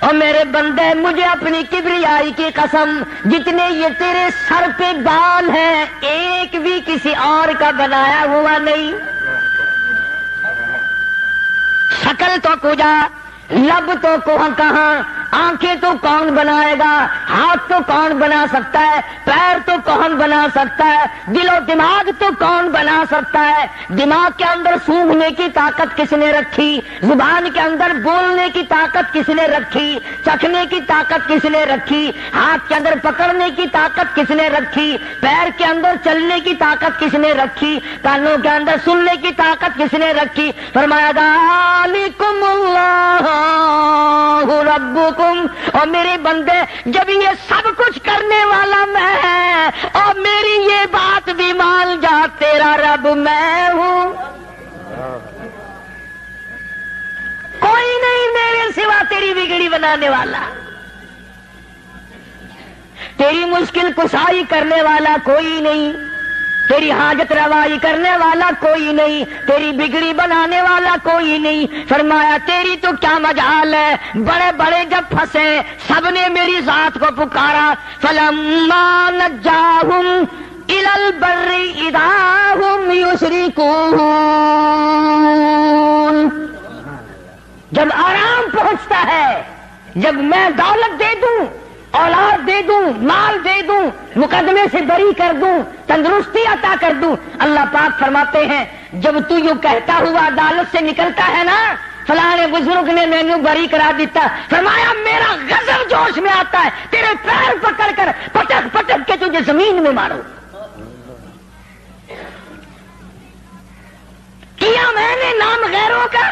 اور میرے بندے مجھے اپنی کبریائی کی قسم، جتنے یہ تیرے سر پہ بال ہیں ایک بھی کسی اور کا بنایا ہوا نہیں۔ شکل تو کجا، لب تو کہاں، آنکھیں تو کون بنائے گا، ہاتھ تو کون بنا سکتا ہے، پیر تو کون بنا سکتا ہے، دل و دماغ تو کون بنا سکتا ہے؟ دماغ کے اندر سونگھنے کی طاقت کس نے رکھی؟ زبان کے اندر بولنے کی طاقت کس نے رکھی؟ چکھنے کی طاقت کس نے رکھی؟ ہاتھ کے اندر پکڑنے کی طاقت کس نے رکھی؟ پیر کے اندر چلنے کی طاقت کس نے رکھی؟ کانوں کے اندر سننے کی طاقت کس نے رکھی؟ فرمایا ذالکم اللہ ربکم، اور میرے بندے جب یہ سب کچھ کرنے والا میں اور میری یہ بات بھی مان جا تیرا رب میں ہوں، کوئی نہیں میرے سوا تیری بگڑی بنانے والا، تیری مشکل کشائی کرنے والا کوئی نہیں، تیری حاجت روائی کرنے والا کوئی نہیں، تیری بگڑی بنانے والا کوئی نہیں۔ فرمایا تیری تو کیا مجال ہے، بڑے بڑے جب پھنسے سب نے میری ذات کو پکارا، فلما نجاہم الی البر اذا ہم یشرکون، جب آرام پہنچتا ہے، جب میں دولت دے دوں، اولاد دے دوں، مال دے دوں، مقدمے سے بری کر دوں، تندرستی عطا کر دوں، اللہ پاک فرماتے ہیں جب تو یوں کہتا ہوا عدالت سے نکلتا ہے نا، فلاں بزرگ نے مینو بری کرا دیتا، فرمایا میرا غضب جوش میں آتا ہے، تیرے پیر پکڑ کر پٹک پٹک کے تجھے زمین میں مارو۔ کیا میں نے نام غیروں کا؟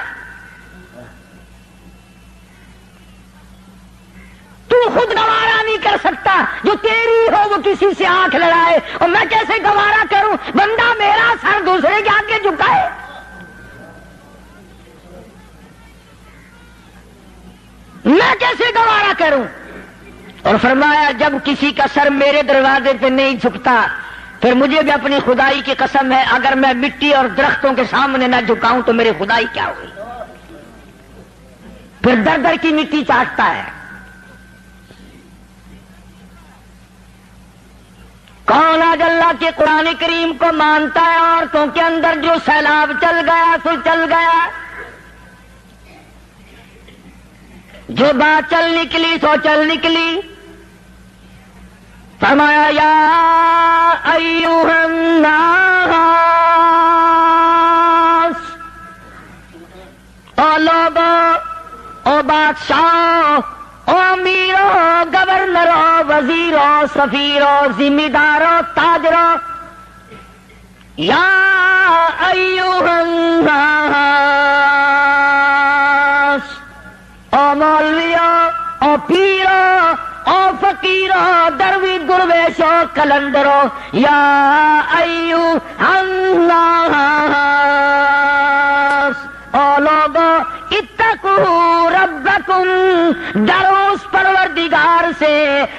تو خود گوارا نہیں کر سکتا، جو تیری ہو وہ کسی سے آنکھ لڑائے، اور میں کیسے گوارا کروں بندہ میرا سر دوسرے کے آگے جھکائے؟ میں کیسے گوارا کروں؟ اور فرمایا جب کسی کا سر میرے دروازے پہ نہیں جھکتا، پھر مجھے بھی اپنی خدائی کی قسم ہے اگر میں مٹی اور درختوں کے سامنے نہ جھکاؤں تو میری خدائی کیا ہوئی؟ پھر در در کی مٹی چاٹتا ہے۔ کون آج اللہ کے قرآن کریم کو مانتا ہے؟ عورتوں کے اندر جو سیلاب چل گیا سو چل گیا، جو بات چل نکلی سو چل نکلی۔ فرمایا یا ایھا الناس، او لوگو، او بادشاہ، او امیرو، گورنرو، وزیرو، سفیرو، ذمہ دارو، تاجرو، یا ایھا الناس، او مولویو، او پیرو، او فقیرو، دروی درویشو، کلندرو، یا ایھا الناس، او لوگو اتقوا ربکم، ڈرو اس پروردگار سے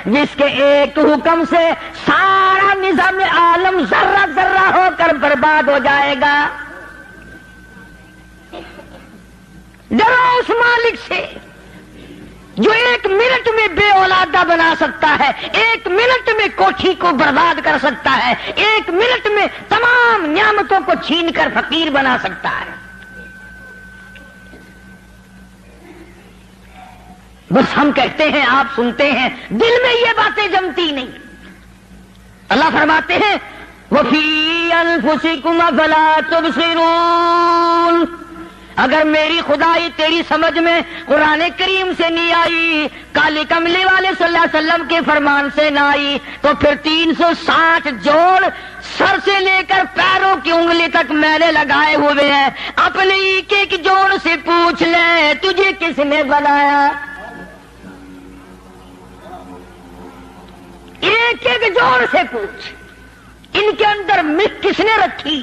جس کے ایک حکم سے سارا نظام عالم ذرہ ذرہ ہو کر برباد ہو جائے گا۔ ڈرو اس مالک سے جو ایک منٹ میں بے اولادہ بنا سکتا ہے، ایک منٹ میں کوٹھی کو برباد کر سکتا ہے، ایک منٹ میں تمام نعمتوں کو چھین کر فقیر بنا سکتا ہے۔ بس ہم کہتے ہیں، آپ سنتے ہیں، دل میں یہ باتیں جمتی نہیں۔ اللہ فرماتے ہیں وَفِي أَنفُسِكُمْ أَفَلَا تُبْصِرُونَ، اگر میری خدائی تیری سمجھ میں قرآن کریم سے نہیں آئی، کالی کملی والے صلی اللہ علیہ وسلم کے فرمان سے نہ آئی، تو پھر 360 جوڑ سر سے لے کر پیروں کی انگلی تک میلے لگائے ہوئے ہیں، اپنے ایک ایک جوڑ سے پوچھ لے تجھے کس نے بنایا؟ ایک ایک جوڑ سے پوچھ، ان کے اندر مٹ کس نے رکھی؟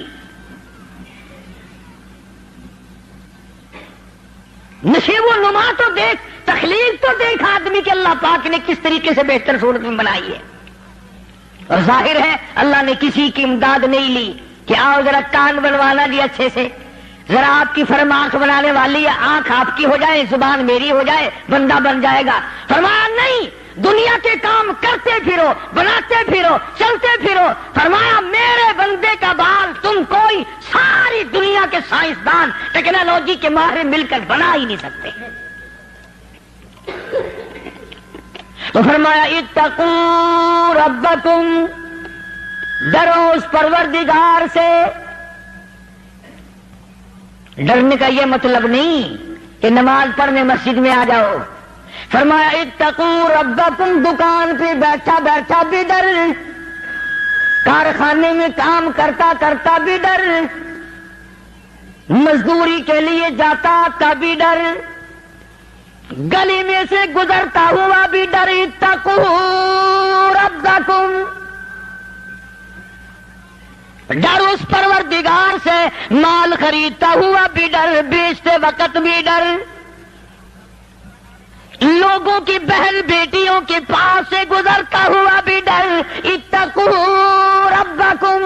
نشیب و نما تو دیکھ، تخلیق تو دیکھ آدمی کے اللہ پاک نے کس طریقے سے بہتر صورت میں بنائی ہے۔ اور ظاہر ہے اللہ نے کسی کی امداد نہیں لی کہ آؤ ذرا کان بنوانا جی اچھے سے، ذرا آپ کی فرماش بنانے والی ہے، آنکھ آپ کی ہو جائے، زبان میری ہو جائے، بندہ بن جائے گا؟ فرمایا نہیں، دنیا کے کام کرتے پھرو، بناتے پھرو، چلتے پھرو۔ فرمایا میرے بندے کا بال تم کوئی ساری دنیا کے سائنسدان ٹیکنالوجی کے ماہر مل کر بنا ہی نہیں سکتے۔ تو فرمایا اتقوا ربکم، ڈرو اس پروردگار سے۔ ڈرنے کا یہ مطلب نہیں کہ نماز پڑھنے مسجد میں آ جاؤ۔ فرمایا اتقوا ربکم، دکان پہ بیٹھا بیٹھا بھی ڈر، کارخانے میں کام کرتا کرتا بھی ڈر، مزدوری کے لیے جاتا تبھی ڈر، گلی میں سے گزرتا ہوا بھی ڈر۔ اتقوا ربکم، ڈر اس پروردگار سے، مال خریدتا ہوا بھی ڈر، بیچتے وقت بھی ڈر، لوگوں کی بہن بیٹیوں کے پاس سے گزرتا ہوا بھی ڈر۔ اتقوا ربکم،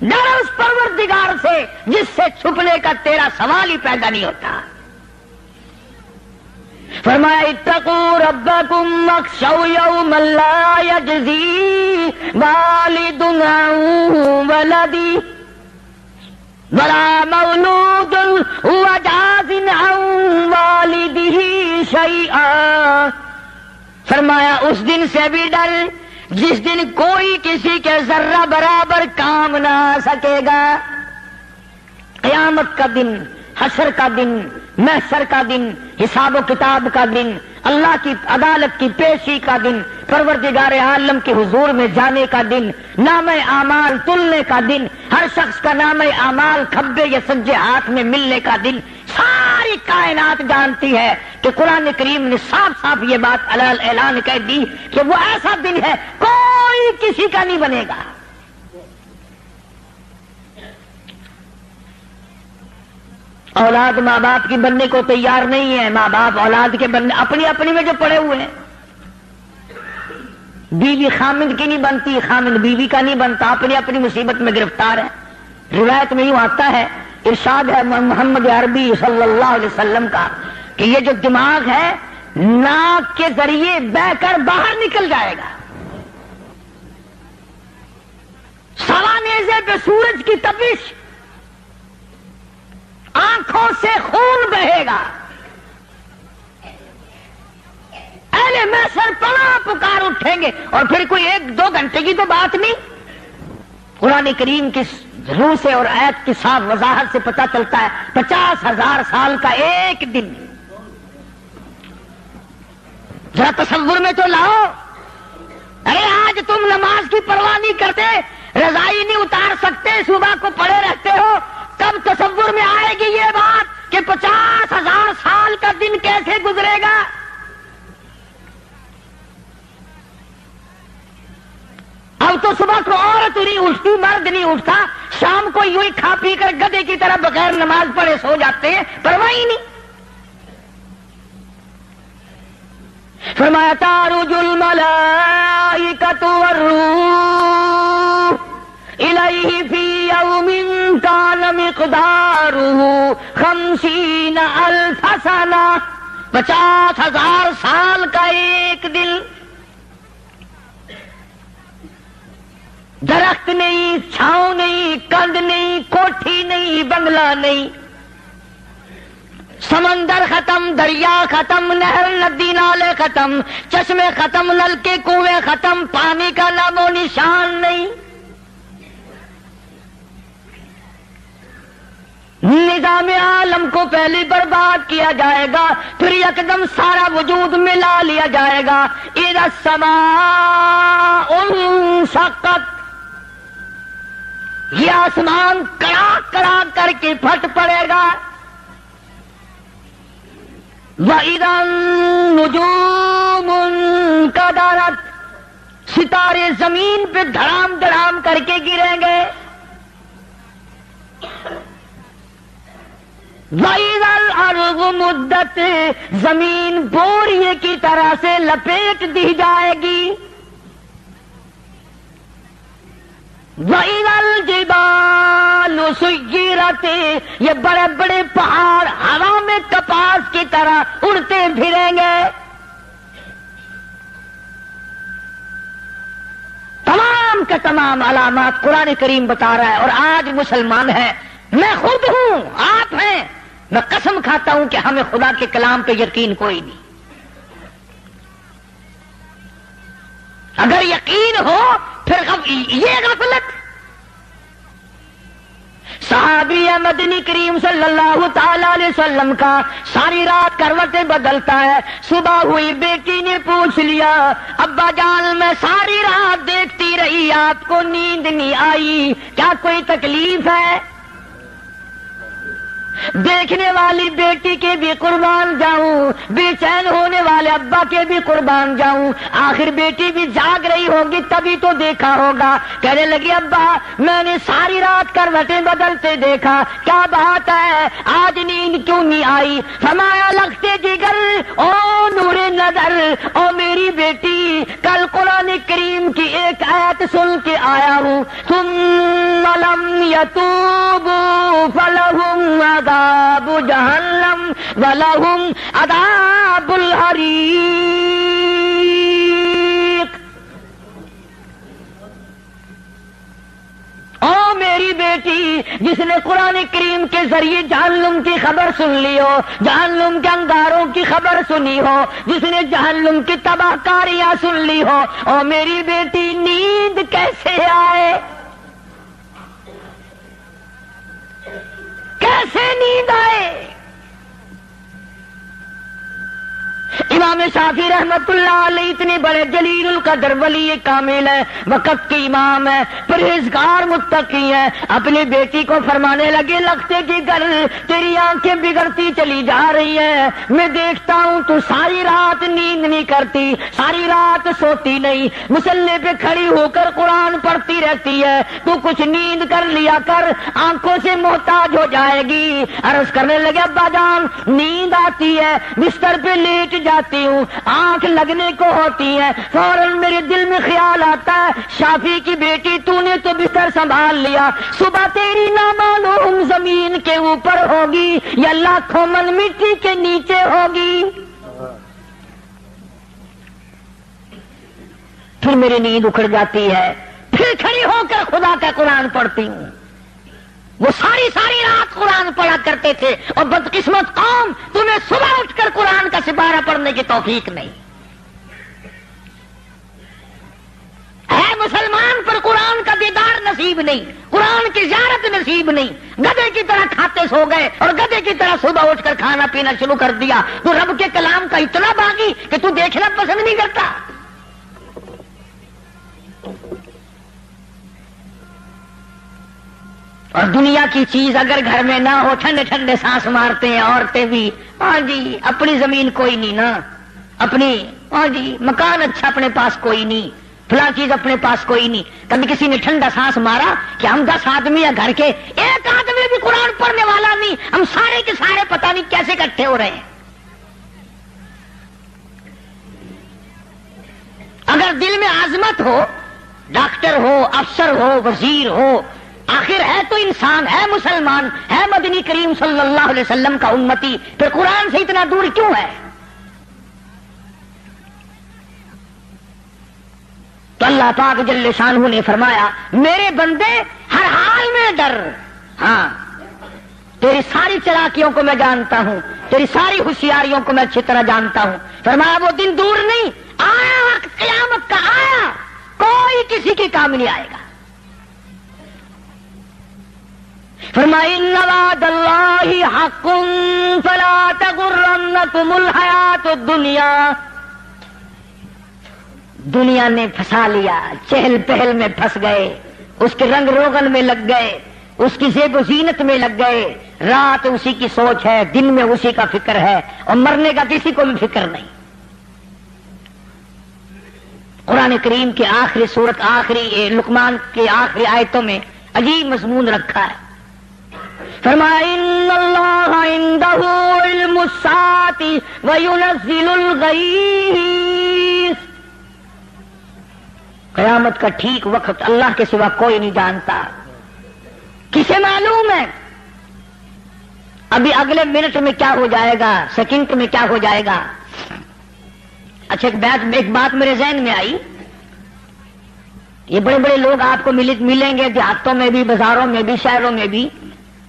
ڈر اس پروردگار سے جس سے چھپنے کا تیرا سوال ہی پیدا نہیں ہوتا۔ فرمایا اتقوا ربکم واخشوا یوما لا یجزی والد عن ولدہ ولا مولود هو جاز عن والدہ شیئا۔ فرمایا اس دن سے بھی ڈر جس دن کوئی کسی کے ذرہ برابر کام نہ آ سکے گا۔ قیامت کا دن، حشر کا دن، محشر کا دن، حساب و کتاب کا دن، اللہ کی عدالت کی پیشی کا دن، پروردگار عالم کے حضور میں جانے کا دن، نام اعمال تلنے کا دن، ہر شخص کا نام اعمال کھبے یا سجے ہاتھ میں ملنے کا دن۔ ساری کائنات جانتی ہے کہ قرآن کریم نے صاف صاف یہ بات اعلان کر دی کہ وہ ایسا دن ہے کوئی کسی کا نہیں بنے گا۔ اولاد ماں باپ کی بننے کو تیار نہیں ہے، ماں باپ اولاد کے بننے اپنی اپنی میں جو پڑے ہوئے ہیں۔ بیوی خامند کی نہیں بنتی، خامند بیوی کا نہیں بنتا، اپنی اپنی مصیبت میں گرفتار ہے۔ روایت میں یوں آتا ہے، ارشاد ہے محمد عربی صلی اللہ علیہ وسلم کا کہ یہ جو دماغ ہے ناک کے ذریعے بہ کر باہر نکل جائے گا، سوا نیزے پہ سورج کی تپش، آنکھوں سے خون بہے گا، اہل محشر پناہ پکار اٹھیں گے۔ اور پھر کوئی 1-2 گھنٹے کی تو بات نہیں، قرآن کریم کی روح سے اور آیت کی صاف وضاحت سے پتہ چلتا ہے 50,000 سال کا ایک دن۔ ذرا تصور میں تو لاؤ، ارے آج تم نماز کی پرواہ نہیں کرتے، رضائی نہیں اتار سکتے، صبح کو پڑے رہتے ہو، کب تصور میں آئے گی یہ بات کہ 50,000 سال کا دن کیسے گزرے گا؟ اب تو صبح کو عورت نہیں اٹھتی، مرد نہیں اٹھتا، شام کو یوں ہی کھا پی کر گدے کی طرح بغیر نماز پڑھے سو جاتے ہیں، پرواہ ہی نہیں۔ فرمایا تعرج الملائکۃ والروح الیہ فی یوم کان مقدارہ 50,000 سنہ، 50,000 سال کا ایک دن۔ درخت نہیں، چھاؤں نہیں، کند نہیں، کوٹھی نہیں، بنگلہ نہیں، سمندر ختم، دریا ختم، نہر ندی نالے ختم، چشمے ختم، نلکے کنویں ختم، پانی کا نام و نشان نہیں۔ نظام عالم کو پہلے برباد کیا جائے گا، پھر یکدم سارا وجود ملا لیا جائے گا۔ اذا السماء انشقت، یہ آسمان کڑاک کڑاک کر کے پھٹ پڑے گا۔ وَإِذَا النُّجُومُ انْكَدَرَتْ، ستارے زمین پہ دھڑام دھڑام کر کے گریں گے۔ وَإِذَا الْأَرْضُ مُدَّتْ، زمین بوریے کی طرح سے لپیٹ دی جائے گی۔ وَإِذَا الْجِبَالُ سُيِّرَتْ، جاتے، یہ بڑے بڑے پہاڑ ہوا میں کپاس کی طرح اڑتے پھریں گے۔ تمام کے تمام علامات قرآن کریم بتا رہا ہے، اور آج مسلمان ہے، میں خود ہوں، آپ ہیں، میں قسم کھاتا ہوں کہ ہمیں خدا کے کلام پہ یقین کوئی نہیں۔ اگر یقین ہو پھر یہ غفلت۔ صحابی مدنی کریم صلی اللہ تعالی علیہ وسلم کا ساری رات کروٹیں بدلتا ہے، صبح ہوئی بیٹی نے پوچھ لیا، ابا جان میں ساری رات دیکھتی رہی، آپ کو نیند نہیں آئی، کیا کوئی تکلیف ہے؟ دیکھنے والی بیٹی کے بھی قربان جاؤں، بے چین ہونے والے ابا کے بھی قربان جاؤں، آخر بیٹی بھی جاگ رہی ہوگی تبھی تو دیکھا ہوگا۔ کہنے لگی ابا میں نے ساری رات کروٹیں بدلتے دیکھا، کیا بات ہے آج نیند کیوں نہیں آئی؟ فرمایا لگتے جگر او نور نظر، او میری بیٹی کل قرآن کریم کی ایک آیت سن کے آیا ہوں، ثم لم یتوبوا فلہم عذاب جہنم ولہم عذاب الحریق۔ او میری بیٹی جس نے قرآن کریم کے ذریعے جہنم کی خبر سن لی ہو، جہنم کے انگاروں کی خبر سنی ہو، جس نے جہنم کی تباہ کاریاں سن لی ہو، او میری بیٹی نیند کیسے آئے؟ کیسے نیند آئے؟ امام شافعی رحمت اللہ علیہ اتنے بڑے جلیل القدر ولی کامل ہے، وقت کے امام ہے، پرہیزگار متقی ہے، اپنی بیٹی کو فرمانے لگے لگتے کہ گر تیری آنکھیں بگڑتی چلی جا رہی ہیں، میں دیکھتا ہوں تو ساری رات نیند نہیں کرتی، ساری رات سوتی نہیں، مصلی پہ کھڑی ہو کر قرآن پڑھتی رہتی ہے، تو کچھ نیند کر لیا کر، آنکھوں سے محتاج ہو جائے گی۔ عرض کرنے لگے ابا جان نیند آتی ہے، بستر پہ لیٹ جاتی ہوں، آنکھ لگنے کو ہوتی ہے، فوراً میرے دل میں خیال آتا ہے شافی کی بیٹی تو نے تو بستر سنبھال لیا، صبح تیری نامعلوم زمین کے اوپر ہوگی یا لاکھوں من مٹی کے نیچے ہوگی۔ پھر میری نیند اکھڑ جاتی ہے، پھر کھڑی ہو کر خدا کا قرآن پڑھتی ہوں۔ وہ ساری رات قرآن پڑھا کرتے تھے، اور بدقسمت قوم تمہیں صبح اٹھ کر قرآن کا سپارہ پڑھنے کی توفیق نہیں ہے۔ مسلمان پر قرآن کا دیدار نصیب نہیں، قرآن کی زیارت نصیب نہیں، گدھے کی طرح کھاتے سو گئے اور گدھے کی طرح صبح اٹھ کر کھانا پینا شروع کر دیا۔ تو رب کے کلام کا اتنا باغی کہ تو دیکھنا پسند نہیں کرتا۔ اور دنیا کی چیز اگر گھر میں نہ ہو، ٹھنڈے ٹھنڈے سانس مارتے ہیں عورتیں بھی، ہاں جی اپنی زمین کوئی نہیں نا، اپنی ہاں جی مکان اچھا اپنے پاس کوئی نہیں، فلاں چیز اپنے پاس کوئی نہیں۔ کبھی کسی نے ٹھنڈا سانس مارا کہ ہم 10 آدمی ہیں گھر کے، ایک آدمی بھی قرآن پڑھنے والا نہیں، ہم سارے کے سارے پتہ نہیں کیسے اکٹھے ہو رہے ہیں۔ اگر دل میں عظمت ہو، ڈاکٹر ہو، افسر ہو، وزیر ہو، آخر ہے تو انسان، ہے مسلمان، ہے مدنی کریم صلی اللہ علیہ وسلم کا امتی، پھر قرآن سے اتنا دور کیوں ہے؟ تو اللہ پاک جل شانہ نے فرمایا میرے بندے ہر حال میں ڈر، ہاں تیری ساری چلاکیوں کو میں جانتا ہوں، تیری ساری ہوشیاریوں کو میں اچھی طرح جانتا ہوں۔ فرمایا وہ دن دور نہیں، آیا وقت قیامت کا، آیا، کوئی کسی کے کام نہیں آئے گا۔ فرمایا ان وعد اللہ حق فلا تغرنکم الحیات الدنیا۔ دنیا نے پھنسا لیا، چہل پہل میں پھنس گئے، اس کے رنگ روغن میں لگ گئے، اس کی زیب و زینت میں لگ گئے، رات اسی کی سوچ ہے، دن میں اسی کا فکر ہے، اور مرنے کا کسی کو بھی فکر نہیں۔ قرآن کریم کے آخری سورت، آخری لقمان کے آخری آیتوں میں عجیب مضمون رکھا ہے۔ فرمایا ان اللہ عندہ علم الساعۃ وینزل الغیث۔ قیامت کا ٹھیک وقت اللہ کے سوا کوئی نہیں جانتا۔ کسے معلوم ہے؟ ابھی اگلے منٹ میں کیا ہو جائے گا، سیکنڈ میں کیا ہو جائے گا۔ اچھا ایک بات میرے ذہن میں آئی، یہ بڑے بڑے لوگ آپ کو ملیں گے دیہاتوں میں بھی، بازاروں میں بھی، شہروں میں بھی،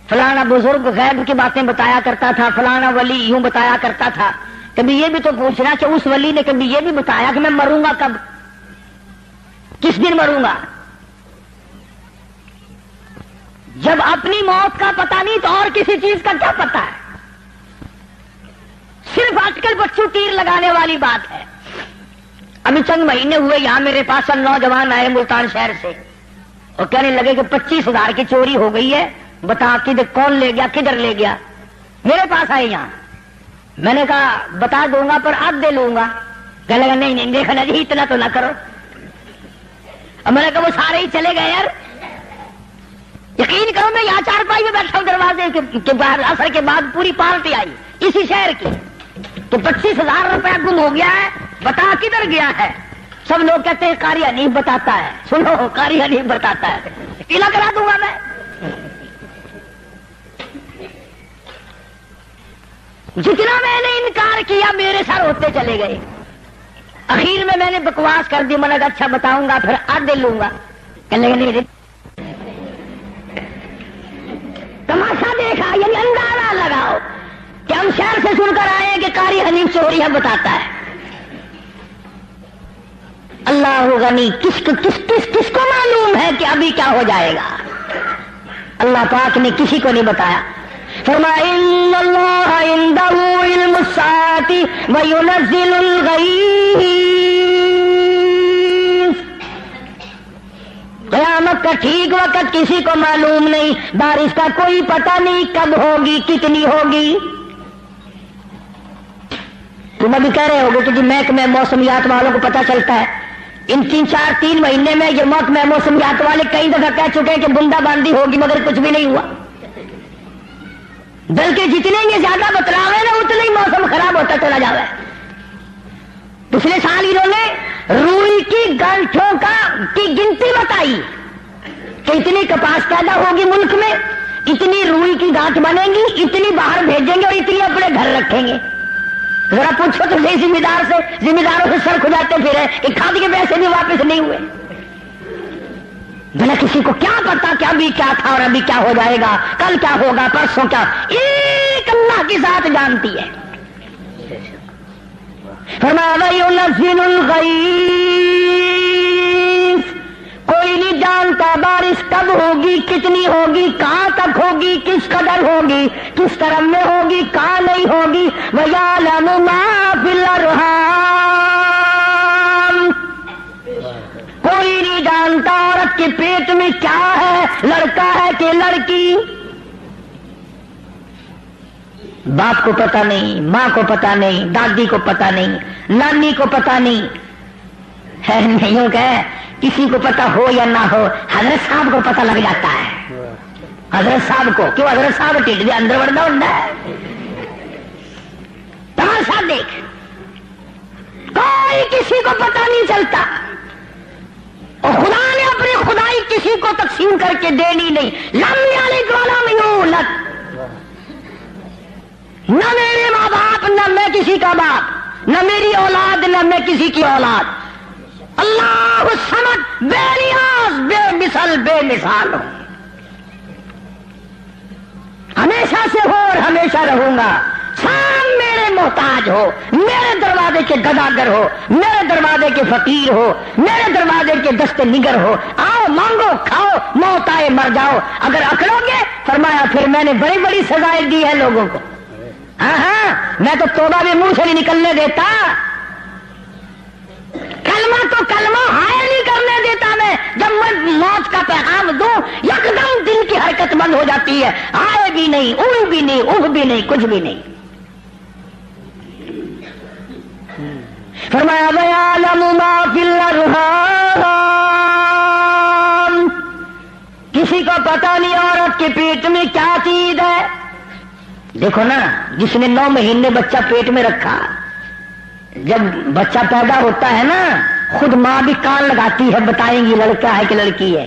فلانا بزرگ غیب کی باتیں بتایا کرتا تھا، فلانا ولی یوں بتایا کرتا تھا۔ کبھی یہ بھی تو پوچھنا کہ اس ولی نے کبھی یہ بھی بتایا کہ میں مروں گا کب، کس دن مروں گا؟ جب اپنی موت کا پتہ نہیں تو اور کسی چیز کا کیا پتہ ہے؟ صرف اٹکل بچوں تیر لگانے والی بات ہے۔ ابھی چند مہینے ہوئے یہاں میرے پاس نوجوان آئے ملتان شہر سے اور کہنے لگے کہ 25,000 کی چوری ہو گئی ہے، بتا کدھر کون لے گیا، کدھر لے گیا۔ میرے پاس آئے یہاں، میں نے کہا بتا دوں گا پر اب دے لوں گا۔ کہنے لگا نہیں نہیں دیکھنا جی اتنا تو نہ کرو۔ اور میں نے کہا وہ سارے ہی چلے گئے یار، یقین کرو میں یہاں چارپائی میں بیٹھا ہوں دروازے کے باہر، عصر کے بعد پوری پارٹی آئی اسی شہر کی تو 25,000 روپیہ گم ہو گیا ہے، بتا کدھر گیا ہے؟ سب لوگ کہتے ہیں قاری حنیف بتاتا ہے۔ سنو، قاری حنیف بتاتا ہے، قلعہ کرا دوں گا میں۔ جتنا میں نے انکار کیا میرے سر ہوتے چلے گئے۔ اخیر میں نے بکواس کر دی، میں نے کہا اچھا بتاؤں گا پھر آدھے لوں گا۔ کہنے لگے نہیں، تماشا دیکھا، یعنی اندازہ لگاؤ کہ ہم شہر سے سن کر آئے کہ قاری حنیف چوریاں بتاتا ہے۔ اللہ غنی، کس کو معلوم ہے کہ ابھی کیا ہو جائے گا؟ اللہ پاک نے کسی کو نہیں بتایا۔ فرمایا ان اللہ عنده علم الساعة وینزل الغیث، قیامت کا ٹھیک وقت کسی کو معلوم نہیں، بارش کا کوئی پتہ نہیں کب ہوگی، کتنی ہوگی۔ تم ابھی کہہ رہے ہوگے کہ جی محکمہ موسمیات والوں کو پتہ چلتا ہے۔ ان 3 مہینے میں یہ محکمہ موسمیات والے کئی دفعہ کہہ چکے ہیں کہ بوندا باندی ہوگی، مگر کچھ بھی نہیں ہوا، بلکہ جتنے یہ زیادہ بتلاوے نا اتنا ہی موسم خراب ہوتا چلا جاتا ہے۔ پچھلے سال انہوں نے روئی کی گانٹھوں کی گنتی بتائی کہ اتنی کپاس پیدا ہوگی ملک میں، اتنی روئی کی گانٹھ بنے گی، اتنی باہر بھیجیں گے اور اتنی اپنے گھر رکھیں گے۔ ذرا پوچھو تو صحیح، ذمہ داروں سے سر کھجاتے پھرے کہ کھاد کے پیسے بھی واپس نہیں ہوئے۔ بھلا کسی کو کیا پتا کہ ابھی کیا تھا اور ابھی کیا ہو جائے گا، کل کیا ہوگا، پرسوں کیا، ایک اللہ کی ذات جانتی ہے۔ فرمایا یُنَزِّلُ الْغَیث، کوئی نہیں جانتا بارش کب ہوگی، کتنی ہوگی، کہاں تک ہوگی، کس قدر ہوگی، کس طرح میں ہوگی، کہاں نہیں ہوگی۔ وَيَعْلَمُ مَا فِي الْأَرْحَامِ، کوئی نہیں جانتا عورت کے پیٹ میں کیا ہے، لڑکا ہے کہ لڑکی۔ باپ کو پتہ نہیں، ماں کو پتہ نہیں، دادی کو پتہ نہیں، نانی کو پتہ نہیں ہے، نہیں کہ کسی کو پتہ ہو یا نہ ہو، حضرت صاحب کو پتہ لگ جاتا ہے۔ حضرت صاحب کو کیوں؟ حضرت صاحب ٹھیک دے اندر وڑنا ہوتا ہے۔ تماشا دیکھ، کوئی کسی کو پتہ نہیں چلتا، اور خدا نے اپنی خدائی کسی کو تقسیم کر کے دینی نہیں۔ لم یلد ولم یولد، نہ میرے ماں باپ، نہ میں کسی کا باپ، نہ میری اولاد، نہ میں کسی کی اولاد۔ اللہ الصمد، بے نیاز، بے مثل، بے مثال ہوں، ہمیشہ سے ہو اور ہمیشہ رہوں گا۔ سب میرے محتاج ہو، میرے دروازے کے گداگر ہو، میرے دروازے کے فقیر ہو، میرے دروازے کے دست نگر ہو، آؤ مانگو کھاؤ، موت آئے مر جاؤ۔ اگر اکڑو گے، فرمایا پھر میں نے بڑی بڑی سزائیں دی ہیں لوگوں کو۔ ہاں میں تو توبہ بھی منہ سے نہیں نکلنے دیتا، کلمہ تو کلمہ ہائے نہیں کرنے دیتا میں۔ جب میں موت کا پیغام دوں یکدم دل کی حرکت بند ہو جاتی ہے، آئے بھی نہیں، اڑ بھی نہیں، اڑ بھی نہیں، کچھ بھی نہیں۔ فرمایا وَيَعْلَمُ مَا فِي الْأَرْحَامِ، کسی کو پتہ نہیں عورت کے پیٹ میں کیا چیز ہے۔ دیکھو نا، جس نے 9 مہینے بچہ پیٹ میں رکھا، جب بچہ پیدا ہوتا ہے نا، خود ماں بھی کان لگاتی ہے، بتائیں گی لڑکا ہے کہ لڑکی ہے۔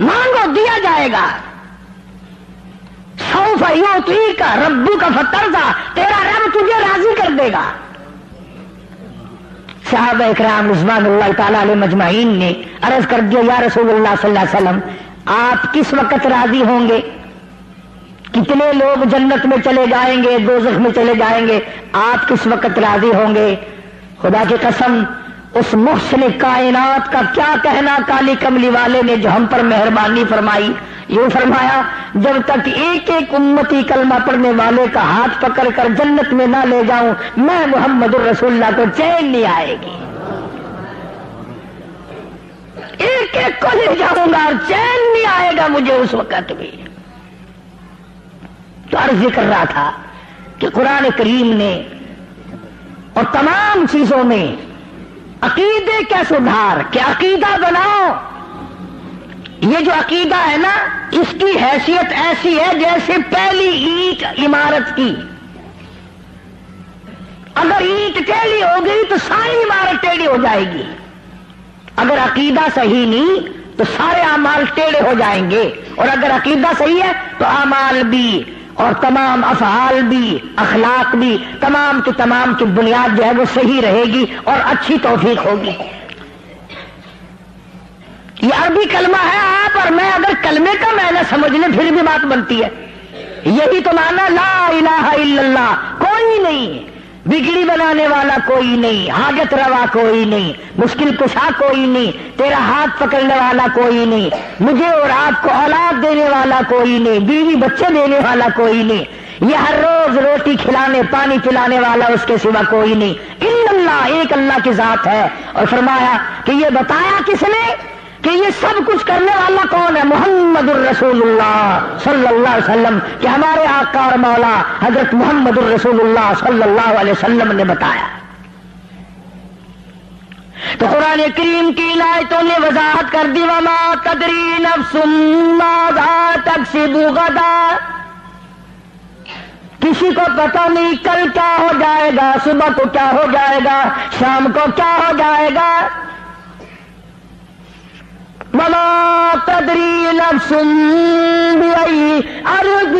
مانگو دیا جائے گا. سوف یعطیک ربک فترضی، تیرا رب تجھے راضی کر دے گا. صحابہ اکرام رضوان اللہ تعالی علیہ مجمعین نے عرض کر دیا یا رسول اللہ صلی اللہ علیہ وسلم آپ کس وقت راضی ہوں گے؟ کتنے لوگ جنت میں چلے جائیں گے، دوزخ میں چلے جائیں گے، آپ کس وقت راضی ہوں گے؟ خدا کی قسم اس محسن کائنات کا کیا کہنا کالی کملی والے نے جو ہم پر مہربانی فرمائی. یہ فرمایا جب تک ایک ایک امتی کلمہ پڑھنے والے کا ہاتھ پکڑ کر جنت میں نہ لے جاؤں میں محمد الرسول اللہ کو چین نہیں آئے گی. ایک ایک کو لے جاؤں گا اور چین نہیں آئے گا مجھے اس وقت بھی. تو عرض کر رہا تھا کہ قرآن کریم نے اور تمام چیزوں میں عقیدے کا سدھار کہ عقیدہ بناؤ. یہ جو عقیدہ ہے نا اس کی حیثیت ایسی ہے جیسے پہلی اینٹ عمارت کی. اگر اینٹ ٹیڑھی ہو گئی تو ساری عمارت ٹیڑھی ہو جائے گی. اگر عقیدہ صحیح نہیں تو سارے اعمال ٹیڑھے ہو جائیں گے. اور اگر عقیدہ صحیح ہے تو اعمال بھی اور تمام افعال بھی اخلاق بھی تمام کی بنیاد جو ہے وہ صحیح رہے گی اور اچھی توفیق ہوگی. یہ عربی کلمہ ہے. آپ اور میں اگر کلمے کا معنی سمجھ لیں پھر بھی بات بنتی ہے. یہی تو معنی لا الہ الا اللہ. کوئی نہیں بگڑی بنانے والا کوئی نہیں، حاجت روا کوئی نہیں، مشکل کشا کوئی نہیں، تیرا ہاتھ پکڑنے والا کوئی نہیں، مجھے اور آپ کو اولاد دینے والا کوئی نہیں، بیوی بچے دینے والا کوئی نہیں، یہ ہر روز روٹی کھلانے پانی پلانے والا اس کے سوا کوئی نہیں. الا اللہ، ایک اللہ کی ذات ہے. اور فرمایا کہ یہ بتایا کس نے کہ یہ سب کچھ کرنے والا کون ہے؟ محمد الرسول اللہ صلی اللہ علیہ وسلم، کہ ہمارے آقا اور مولا حضرت محمد الرسول اللہ صلی اللہ علیہ وسلم نے بتایا. تو قرآن کریم کی آیتوں نے وضاحت کر دی وما تدری نفس ماذا تکسب غدا. کسی کو پتہ نہیں کل کیا ہو جائے گا، صبح کو کیا ہو جائے گا، شام کو کیا ہو جائے گا. وما تدری نفس بأي أرض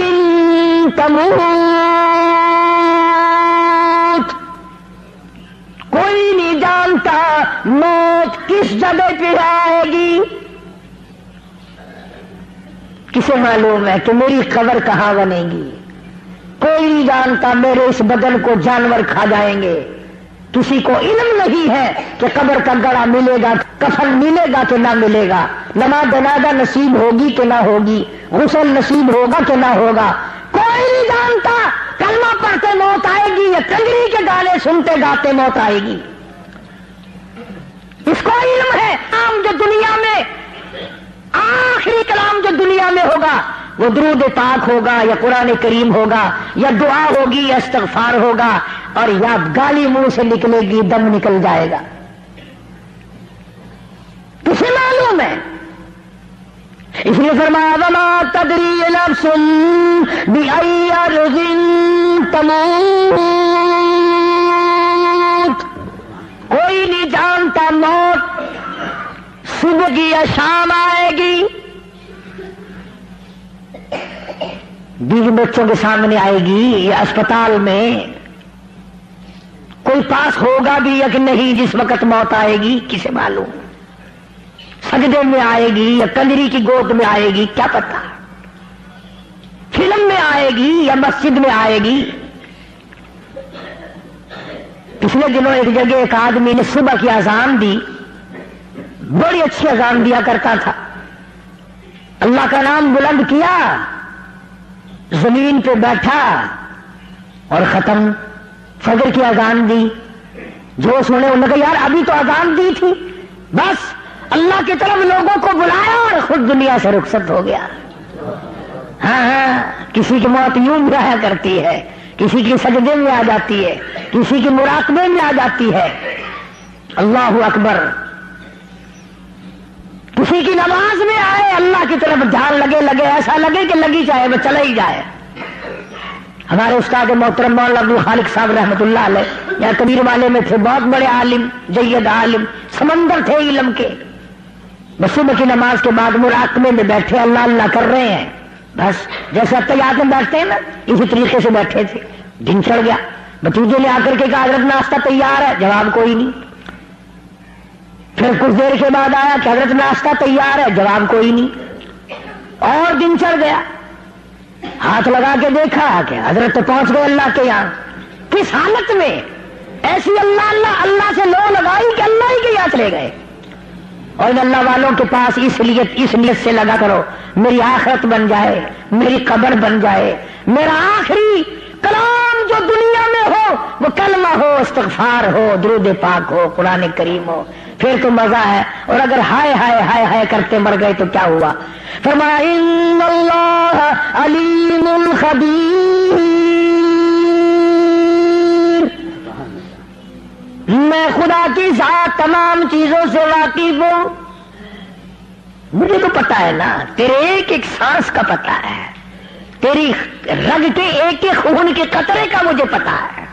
تموت. کوئی نہیں جانتا موت کس جگہ پہ آئے گی. کسے معلوم ہے کہ میری قبر کہاں بنے گی؟ کوئی نہیں جانتا میرے اس بدن کو جانور کھا جائیں گے. کسی کو علم نہیں ہے کہ قبر کا گڑا ملے گا، کفن ملے گا کہ نہ ملے گا، نماز جنازہ نصیب ہوگی کہ نہ ہوگی، غسل نصیب ہوگا کہ نہ ہوگا. کوئی نہیں جانتا کلمہ پڑھتے موت آئے گی یا کنجری کے گانے سنتے گاتے موت آئے گی. اس کو علم ہے. کلام جو دنیا میں آخری کلام جو دنیا میں ہوگا وہ درود پاک ہوگا یا قرآن کریم ہوگا یا دعا ہوگی یا استغفار ہوگا اور یا گالی منہ سے نکلے گی، دم نکل جائے گا. کسے معلوم ہے؟ اس لیے فرمایا وما تدری نفس بأي أرض تموت. کوئی نہیں جانتا موت صبح کی یا شام آئے گی. بیوی بچوں کے سامنے آئے گی یا اسپتال میں کوئی پاس ہوگا بھی یا کہ نہیں جس وقت موت آئے گی کسے معلوم. سجدے میں آئے گی یا کنجری کی گود میں آئے گی کیا پتا. فلم میں آئے گی یا مسجد میں آئے گی. پچھلے دنوں ایک جگہ ایک آدمی نے صبح کی اذان دی، بڑی اچھی اذان دیا کرتا تھا، اللہ کا نام بلند کیا، زمین پہ بیٹھا اور ختم. فجر کی اذان دی، جو سنے انہوں نے کہا یار ابھی تو اذان دی تھی. بس اللہ کی طرف لوگوں کو بلایا اور خود دنیا سے رخصت ہو گیا. ہاں کسی کی موت یوں بھی آیا کرتی ہے، کسی کی سجدے میں آ جاتی ہے، کسی کی مراقبے میں آ جاتی ہے. اللہ اکبر. کسی کی نماز میں آئے، اللہ کی طرف دھیان لگے ایسا لگے کہ لگی جائے وہ چلا ہی جائے. ہمارے استاد محترم مولانا عبد الخالق صاحب رحمۃ اللہ علیہ یا کبیر والے میں تھے، بہت بڑے عالم، جید عالم، سمندر تھے علم کے. بس صبح کی نماز کے بعد مراقبے میں بیٹھے اللہ اللہ کر رہے ہیں، بس جیسے اتحیات میں بیٹھتے ہیں نا اسی طریقے سے بیٹھے تھے. دن چڑھ گیا. بھتیجے نے آ کر کے کہا حضرت ناشتہ تیار ہے، جواب کوئی نہیں. پھر کچھ دیر کے بعد آیا کہ حضرت ناشتہ تیار ہے، جواب کوئی نہیں. اور دن چڑھ گیا. ہاتھ لگا کے دیکھا کہ حضرت تو پہنچ گئے اللہ کے یہاں. کس حالت میں؟ ایسی اللہ اللہ اللہ سے لو لگائی کہ اللہ ہی کے یہاں چلے گئے. اور ان اللہ والوں کے پاس اس نیت سے لگا کرو میری آخرت بن جائے، میری قبر بن جائے، میرا آخری کلام جو دنیا میں ہو وہ کلمہ ہو، استغفار ہو، درود پاک ہو، قرآن کریم ہو، پھر تو مزہ ہے. اور اگر ہائے ہائے ہائے ہائے کرتے مر گئے تو کیا ہوا؟ فرمایا ان اللہ علیم خبیر، میں خدا کی ذات تمام چیزوں سے واقف ہوں. مجھے تو پتا ہے نا، تیرے ایک ایک سانس کا پتا ہے، تیری رگ کے ایک ایک خون کے قطرے کا مجھے پتا ہے.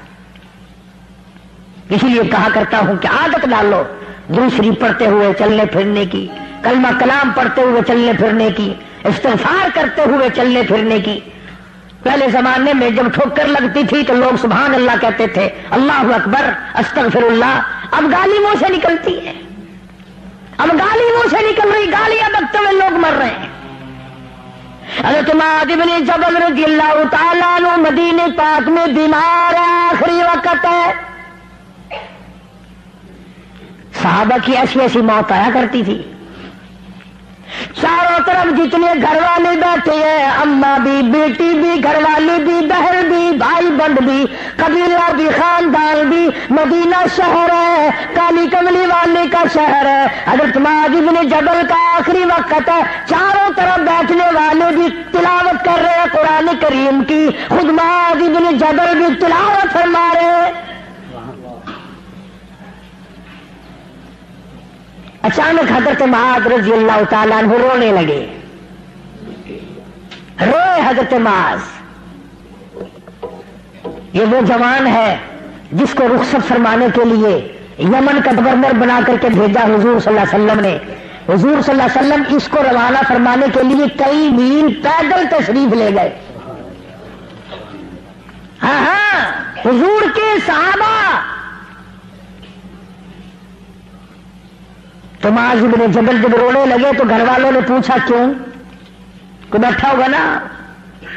اسی لیے کہا کرتا ہوں کہ عادت ڈالو دوسری پڑھتے ہوئے چلنے پھرنے کی، کلمہ کلام پڑھتے ہوئے چلنے پھرنے کی، استغفار کرتے ہوئے چلنے پھرنے کی. پہلے زمانے میں جب ٹھوکر لگتی تھی تو لوگ سبحان اللہ کہتے تھے، اللہ اکبر، استغفر اللہ. اب گالی منہ سے نکلتی ہے، اب گالی منہ سے نکل رہی، گالیاں بکتے ہوئے لوگ مر رہے ہیں. حضرت معاذ بن جبل رضی اللہ تعالیٰ عنہ مدینے پاک میں بیمار ہے، آخری وقت ہے. صحابہ کی ایسی ایسی موت آیا کرتی تھی. چاروں طرف جتنے گھر والے بیٹھے ہیں، اماں بھی، بیٹی بھی، گھر والی بھی، بہن بھی، بھائی بند بھی، قبیلہ بھی، خاندان بھی. مدینہ شہر ہے، کالی کملی والے کا شہر ہے. حضرت معاذ بن جبل کا آخری وقت ہے. چاروں طرف بیٹھنے والے بھی تلاوت کر رہے ہیں قرآن کریم کی، خود معاذ بن جبل بھی تلاوت فرما رہے ہیں. اچانک حضرت معاذ رضی اللہ تعالیٰ عنہ رونے لگے. روئے حضرت معاذ. یہ وہ جوان ہے جس کو رخصت فرمانے کے لیے یمن کا گورنر بنا کر کے بھیجا حضور صلی اللہ علیہ وسلم نے. حضور صلی اللہ علیہ وسلم اس کو روانہ فرمانے کے لیے کئی میل پیدل تشریف لے گئے. ہاں حضور کے صحابہ. تو معاذ بن جبل جب رونے لگے تو گھر والوں نے پوچھا کیوں؟ کوئی بیٹھا ہوگا نا.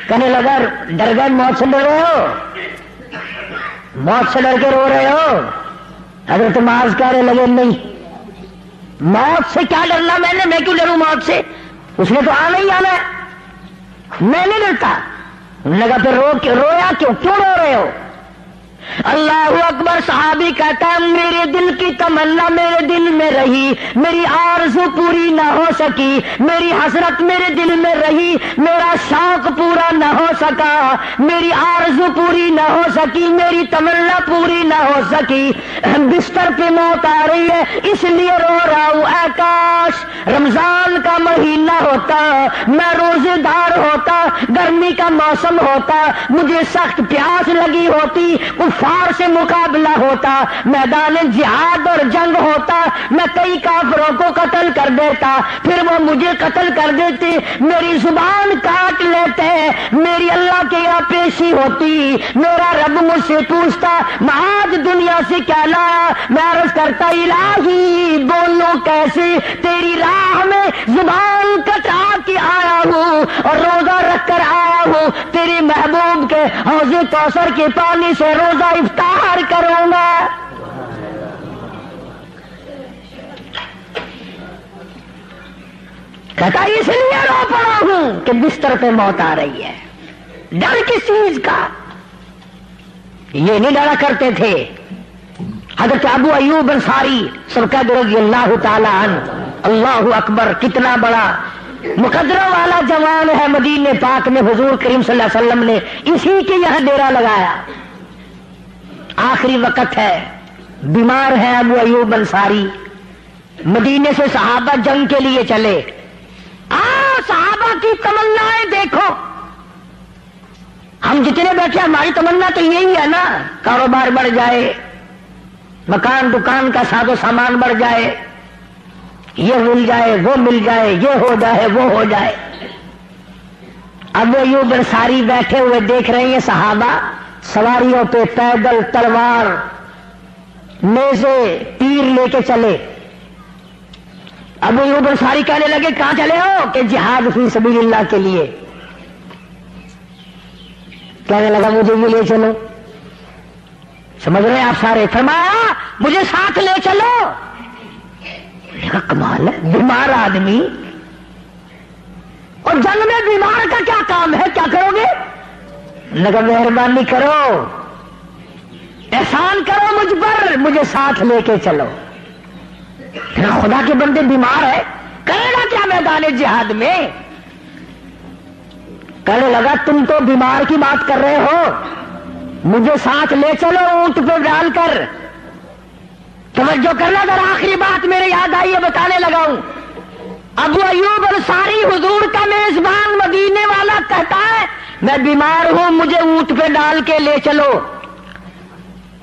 کہنے لگا ڈر گئے، موت سے ڈر رہے ہو، موت سے ڈر کے رو رہے ہو. حضرت معاذ کہنے لگے نہیں، موت سے کیا ڈرنا، میں کیوں ڈروں موت سے، اس نے تو آنا ہی آنا ہے، میں نہیں ڈرتا. انہوں نے کہا پھر رویا کیوں رو رہے ہو؟ اللہ اکبر. صحابی کہتا ہے میرے دل کی تمنا میرے دل میں رہی، میری آرزو پوری نہ ہو سکی، میری حسرت میرے دل میں رہی، میرا شوق پورا نہ ہو سکا، میری آرزو پوری نہ ہو سکی، میری تمنا پوری نہ ہو سکی. بستر پہ موت آ رہی ہے اس لیے رو رہا ہوں. اے کاش رمضان کا مہینہ ہوتا، میں روزے دار ہوتا، گرمی کا موسم ہوتا، مجھے سخت پیاس لگی ہوتی، کفار سے مقابلہ ہوتا، میدان جہاد اور جنگ ہوتا، میں کئی کافروں کو قتل کر دیتا، پھر وہ مجھے قتل کر دیتے، میری زبان کاٹ لیتے، میری اللہ کے یہاں پیشی ہوتی، میرا رب مجھ سے پوچھتا معاذ دنیا سے کیا لایا. میں عرض کرتا الہی بولوں کیسے، تیری راہ میں زبان کٹا کے آیا ہوں اور روزہ رکھ کر آیا ہوں، تیرے محبوب کے حوض کوثر کے پانی سے روزہ افطار کروں گا. کہتا اس لیے رو پڑا ہوں کہ بستر پہ موت آ رہی ہے. ڈر کس چیز کا؟ یہ نہیں ڈرا کرتے تھے. حضرت ابو ایوب انصاری سرکار رضی اللہ تعالی عنہ، اللہ اکبر، کتنا بڑا مقدرہ والا جوان ہے. مدینے پاک میں حضور کریم صلی اللہ علیہ وسلم نے اسی کے یہاں ڈیرا لگایا. آخری وقت ہے، بیمار ہے ابو ایوب انصاری. مدینے سے صحابہ جنگ کے لیے چلے. صحابہ کی تمنائیں دیکھو. ہم جتنے بیٹھے ہماری تمنا تو یہی ہے نا، کاروبار بڑھ جائے، مکان دکان کا ساز و سامان بڑھ جائے، یہ مل جائے وہ مل جائے، یہ ہو جائے وہ ہو جائے۔ اب ایوب انصاری بیٹھے ہوئے دیکھ رہے ہیں صحابہ سواریوں پہ پیدل تلوار نیزے تیر لے کے چلے۔ ابو ایوب انصاری کہنے لگے کہاں چلے ہو؟ کہ جہاد فی سبیل اللہ کے لیے۔ کہنے لگا مجھے بھی لے چلو۔ سمجھ رہے ہیں آپ سارے؟ فرمایا مجھے ساتھ لے چلو۔ کہا کمال ہے، بیمار آدمی اور جنگ میں بیمار کا کیا کام ہے، کیا کرو گے؟ لگا مہربانی کرو، احسان کرو مجھ پر، مجھے ساتھ لے کے چلو۔ خدا کے بندے بیمار ہے، کرے گا کیا میدان جہاد میں؟ کہنے لگا تم تو بیمار کی بات کر رہے ہو، مجھے ساتھ لے چلو اونٹ پہ ڈال کر۔ توجہ کرنا، اگر آخری بات میرے یاد آئی ہے بتانے لگا ہوں۔ ابو ایوب انصاری حضور کا میزبان مدینے والا کہتا ہے میں بیمار ہوں، مجھے اونٹ پہ ڈال کے لے چلو،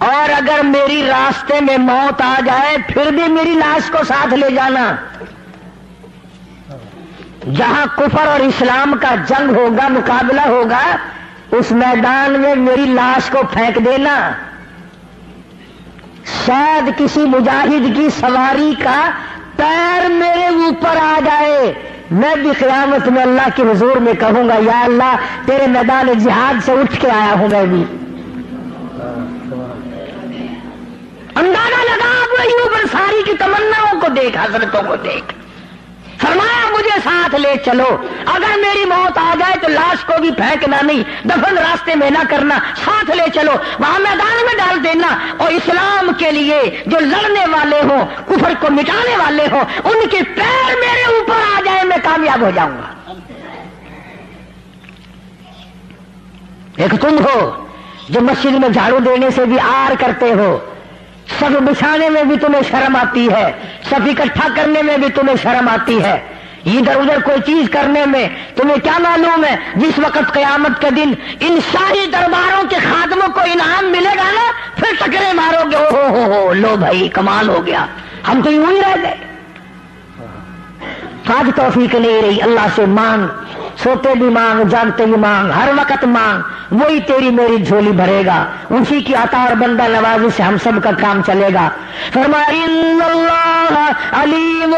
اور اگر میری راستے میں موت آ جائے پھر بھی میری لاش کو ساتھ لے جانا۔ جہاں کفر اور اسلام کا جنگ ہوگا، مقابلہ ہوگا، اس میدان میں میری لاش کو پھینک دینا۔ شاید کسی مجاہد کی سواری کا پیر میرے اوپر آ جائے، میں بھی قیامت میں اللہ کے حضور میں کہوں گا یا اللہ تیرے میدان جہاد سے اٹھ کے آیا ہوں میں بھی۔ اندازہ لگا ابو ایوب انصاری کی تمناؤں کو دیکھ، حضرتوں کو دیکھ۔ فرمایا مجھے ساتھ لے چلو، اگر میری موت آ جائے تو لاش کو بھی پھینکنا نہیں، دفن راستے میں نہ کرنا، ساتھ لے چلو، وہاں میدان میں ڈال دینا، اور اسلام کے لیے جو لڑنے والے ہوں، کفر کو مٹانے والے ہوں، ان کے پیر میرے اوپر آ جائے میں کامیاب ہو جاؤں گا۔ ایک تم ہو جو مسجد میں جھاڑو دینے سے بھی آر کرتے ہو، صف بچھانے میں بھی تمہیں شرم آتی ہے، صف اکٹھا کرنے میں بھی تمہیں شرم آتی ہے، ادھر ادھر کوئی چیز کرنے میں تمہیں کیا معلوم ہے جس وقت قیامت کے دن ان شاہی درباروں کے خادموں کو انعام ملے گا نا، پھر ٹکرے مارو گے، او ہو لو بھائی کمال ہو گیا، ہم تو یوں ہی رہ گئے۔ آج توفیق نہیں رہی، اللہ سے مانگ، سوتے بھی مانگ جاگتے بھی مانگ، ہر وقت مانگ، وہی تیری میری جھولی بھرے گا، اسی کی عطا اور بندہ نوازی سے ہم سب کا کام چلے گا۔ فرمایا ان اللہ علیم